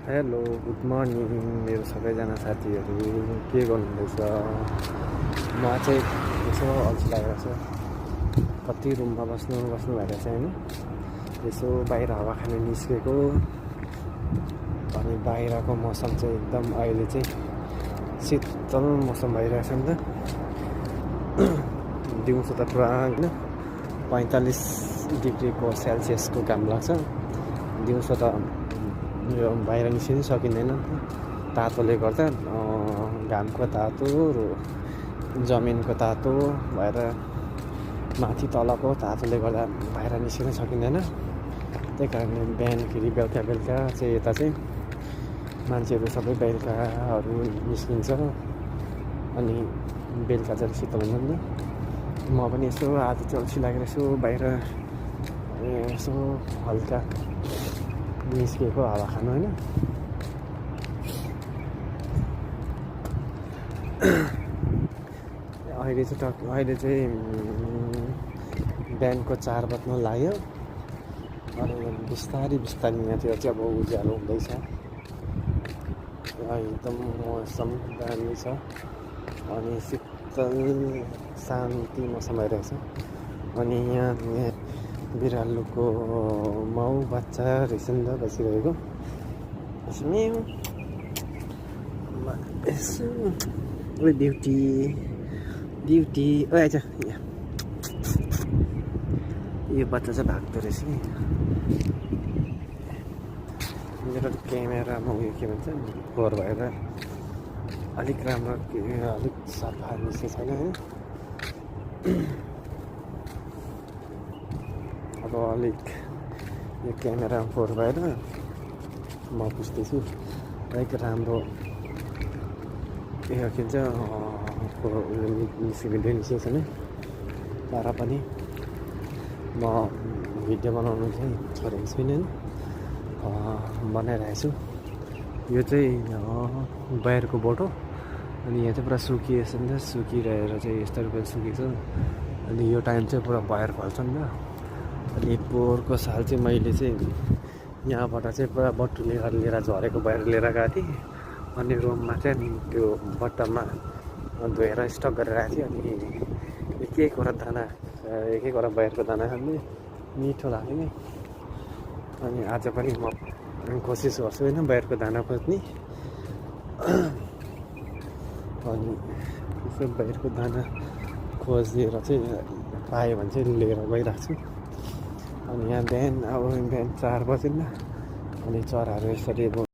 Hello good morning मेरो सबैजना साथीहरू के गर्नुहुँदैछ। म चाहिँ यसो अल्छी लागेको छ, कति रुममा बस्नु भइरहेछ होइन। यसो बाहिर हावा खानु निस्केको। अनि बाहिरको मौसम चाहिँ एकदम अहिले चाहिँ शीतल मौसम भइरहेछ नि त। दिउँसो त पुरा होइन 45 डिग्रीको सेल्सियसको घाम लाग्छ। दिउँसो त यो बाहिर निस्किनै सकिँदैन तातोले गर्दा। घामको तातो जमिनको तातो भएर माथि तलको तातोले गर्दा बाहिर निस्किनै सकिँदैन। त्यही कारणले बिहानखेरि बेलुका चाहिँ यता चाहिँ मान्छेहरू सबै बेलुकाहरू निस्किन्छ। अनि बेलुका चाहिँ शीतल हुन्छ नि त। म पनि यसो आज चाहिँ अल्छी लागेर यसो बाहिर यसो हल्का निस्केको हावा खानु होइन। अहिले चाहिँ बिहानको 4 बज्न लाग्यो। अनि बिस्तारै यहाँतिर चाहिँ अब उज्यालो हुँदैछ। एकदम मौसम दामी छ अनि शीतल शान्ति मौसम भइरहेछ। अनि यहाँ बिरालोको माउ बच्चा रहेछ नि त बसिरहेको। यसो ड्युटी आइज। यो बच्चा चाहिँ भाग्दो रहेछ नि। मेरो क्यामेरामा उयो के भन्छ फोहोर भएर अलिक राम्रो अलिक सफा निस्केको छैन होइन। अब अलिक यो क्यामेरा फोहोर भएर म बुझ्दैछु अलिक राम्रो यो के भन्छ भिडियो निस्केको छैन। तर पनि म भिडियो बनाउनु चाहिँ छोडेको छुइनँ, बनाइरहेको छु। यो चाहिँ बाहिरको बोटो। अनि यहाँ चाहिँ पुरा सुकिएछ नि त। सुकिरहेर चाहिँ यस्तो रुपियाँ सुकेको छ। अनि यो टाइम चाहिँ पुरा बाहिर फल्छ नि त। अनि पोहोरको साल चाहिँ मैले चाहिँ यहाँबाट चाहिँ पुरा बट्टु लिएर झरेको बाहिर लिएर गएको थिएँ। अनि रुममा चाहिँ त्यो बट्टामा धोएर स्टक गरेर राखेको थिएँ। अनि एक एकवटा बाहिरको दाना खाने मिठो लाग्यो नि। अनि आज पनि म कोसिस गर्छु होइन बाहिरको दाना खोज्ने। अनि यसो बाहिरको दाना खोजेर चाहिँ पायो भने चाहिँ लिएर गइरहेको छु। अनि यहाँ बिहान 4 बजे नि। अनि चराहरू यसरी